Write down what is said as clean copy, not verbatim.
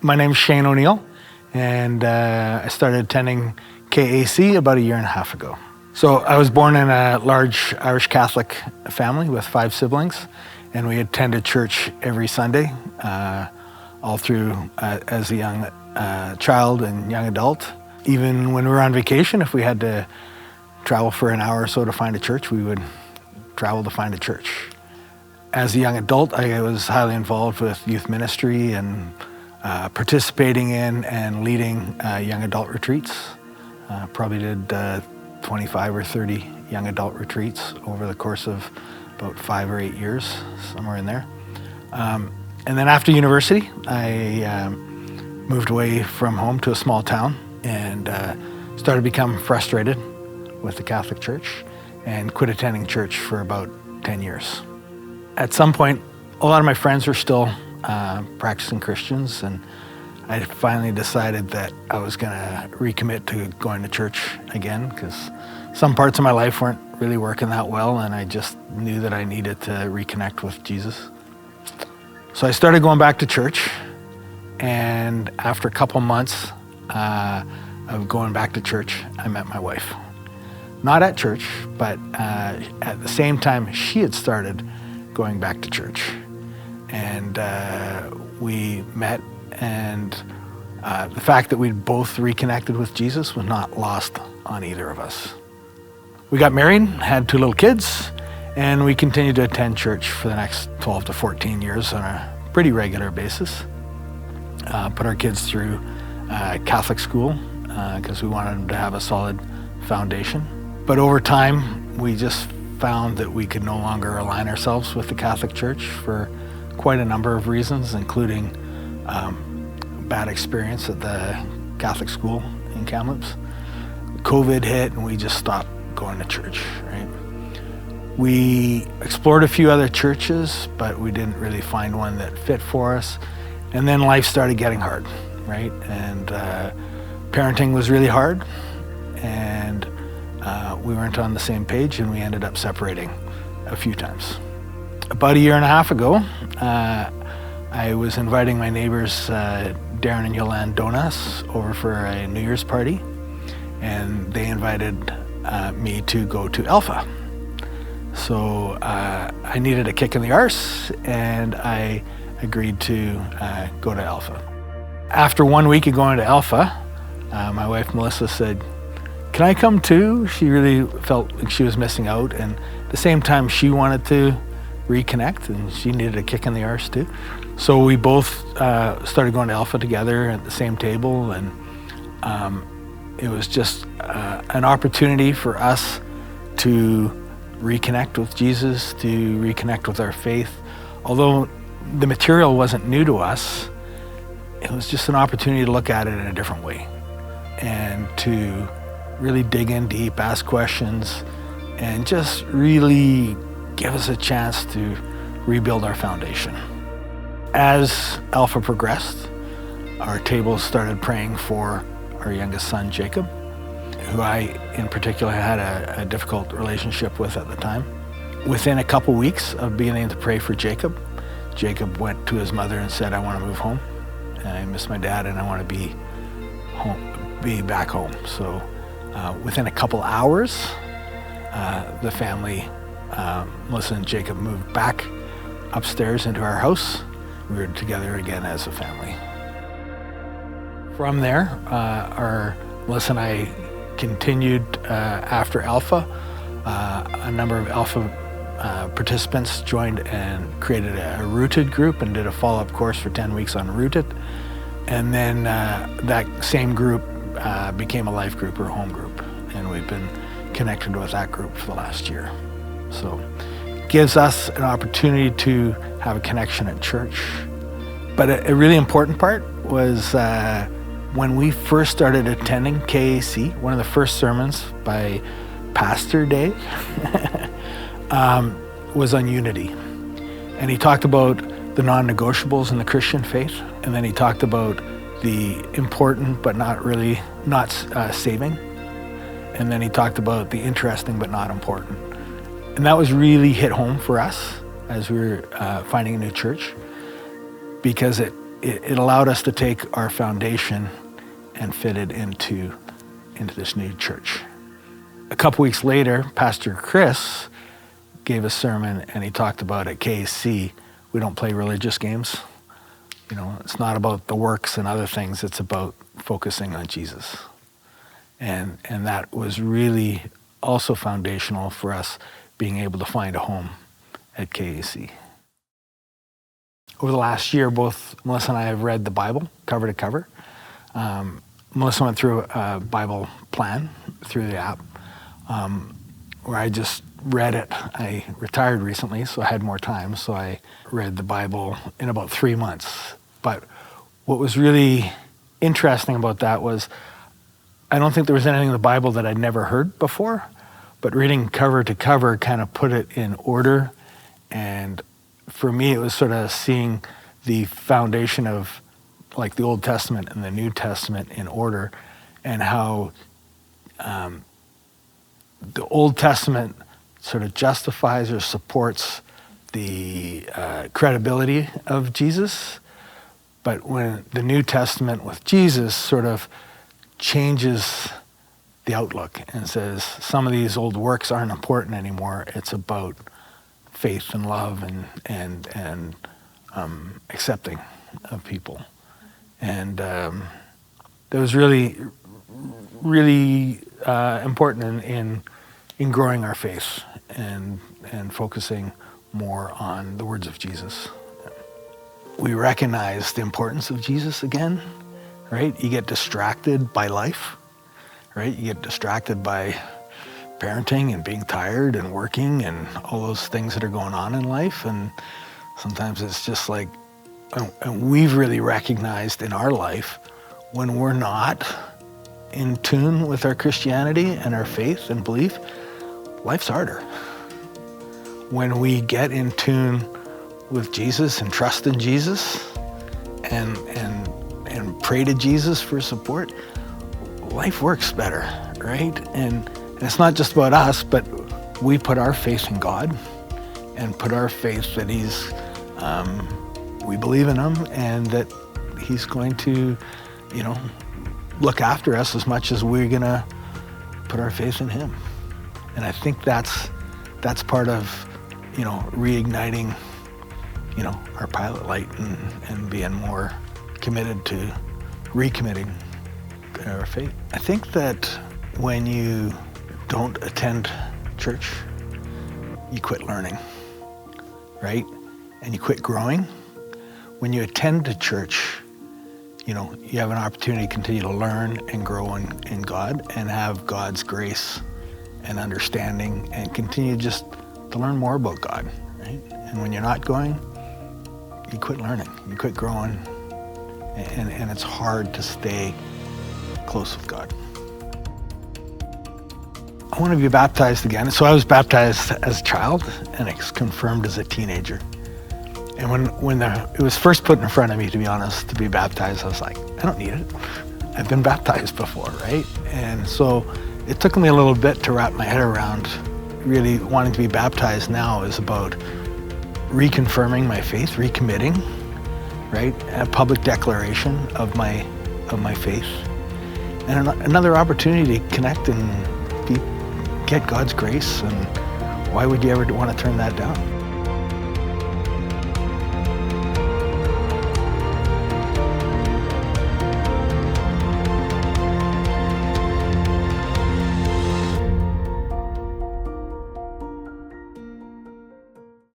My name's Shane O'Neill, and I started attending KAC about a year and a half ago. So I was born in a large Irish Catholic family with 5 siblings, and we attended church every Sunday, all through as a young child and young adult. Even when we were on vacation, if we had to travel for an hour or so to find a church, we would travel to find a church. As a young adult, I was highly involved with youth ministry and participating in and leading young adult retreats. Probably did 25 or 30 young adult retreats over the course of about 5 or 8 years, somewhere in there. And then after university, I moved away from home to a small town and started to become frustrated with the Catholic Church and quit attending church for about 10 years. At some point, a lot of my friends were still practicing Christians, and I finally decided that I was going to recommit to going to church again because some parts of my life weren't really working that well, and I just knew that I needed to reconnect with Jesus. So I started going back to church, and after a couple months of going back to church, I met my wife. Not at church, but at the same time she had started going back to church. And we met, and the fact that we'd both reconnected with Jesus was not lost on either of us. We got married, had 2 little kids, and we continued to attend church for the next 12 to 14 years on a pretty regular basis. Put our kids through Catholic school because we wanted them to have a solid foundation. But over time, we just found that we could no longer align ourselves with the Catholic Church for quite a number of reasons, including bad experience at the Catholic school in Kamloops. COVID hit and we just stopped going to church, right? We explored a few other churches, but we didn't really find one that fit for us. And then life started getting hard, right? And parenting was really hard, and we weren't on the same page, and we ended up separating a few times. About a year and a half ago, I was inviting my neighbors, Darren and Yolande Donas, over for a New Year's party, and they invited me to go to Alpha. So I needed a kick in the arse, and I agreed to go to Alpha. After 1 week of going to Alpha, my wife Melissa said, "Can I come too?" She really felt like she was missing out, and at the same time she wanted to reconnect, and she needed a kick in the arse too. So we both started going to Alpha together at the same table, and it was just an opportunity for us to reconnect with Jesus, to reconnect with our faith. Although the material wasn't new to us, it was just an opportunity to look at it in a different way and to really dig in deep, ask questions, and just really give us a chance to rebuild our foundation. As Alpha progressed, our tables started praying for our youngest son, Jacob, who I in particular had a difficult relationship with at the time. Within a couple weeks of beginning to pray for Jacob, Jacob went to his mother and said, "I want to move home. I miss my dad and I want to be back home." So within a couple hours, the family, Melissa and Jacob, moved back upstairs into our house. We were together again as a family. From there, Melissa and I continued after Alpha. A number of Alpha participants joined and created a Rooted group and did a follow-up course for 10 weeks on Rooted. And then that same group became a life group or a home group, and we've been connected with that group for the last year. So it gives us an opportunity to have a connection at church. But a really important part was when we first started attending KAC, one of the first sermons by Pastor Dave was on unity. And he talked about the non-negotiables in the Christian faith, and then he talked about the important but not saving, and then he talked about the interesting but not important. And that was really hit home for us as we were finding a new church, because it it allowed us to take our foundation and fit it into this new church. A couple weeks later, Pastor Chris gave a sermon, and he talked about at KAC, we don't play religious games. You know, it's not about the works and other things, it's about focusing on Jesus. And that was really also foundational for us being able to find a home at KAC. Over the last year, both Melissa and I have read the Bible cover to cover. Melissa went through a Bible plan through the app, where I just read it. I retired recently, so I had more time, so I read the Bible in about 3 months. But what was really interesting about that was I don't think there was anything in the Bible that I'd never heard before, but reading cover to cover kind of put it in order. And for me, it was sort of seeing the foundation of like the Old Testament and the New Testament in order, and how the Old Testament sort of justifies or supports the credibility of Jesus, but when the New Testament with Jesus sort of changes the outlook and says some of these old works aren't important anymore. It's about faith and love and accepting of people. And that was really important in growing our faith and focusing more on the words of Jesus. We recognize the importance of Jesus again, right? You get distracted by life, right? You get distracted by parenting and being tired and working and all those things that are going on in life. And sometimes it's just like, and we've really recognized in our life when we're not in tune with our Christianity and our faith and belief, life's harder. When we get in tune with Jesus and trust in Jesus and pray to Jesus for support, life works better, right? And it's not just about us, but we put our faith in God and put our faith that He's, we believe in Him and that He's going to, you know, look after us as much as we're gonna put our faith in Him. And I think that's part of, you know, reigniting, you know, our pilot light and being more committed to recommitting our faith. I think that when you don't attend church, you quit learning, right? And you quit growing. When you attend to church, you know, you have an opportunity to continue to learn and grow in God and have God's grace and understanding and continue just to learn more about God, right? And when you're not going, you quit learning, you quit growing, and it's hard to stay close with God. I want to be baptized again. So I was baptized as a child and I was confirmed as a teenager. And when it was first put in front of me, to be honest, to be baptized, I was like, I don't need it. I've been baptized before, right? And so it took me a little bit to wrap my head around really wanting to be baptized now is about reconfirming my faith, recommitting, right? A public declaration of my faith. And another opportunity to connect and get God's grace, and why would you ever want to turn that down?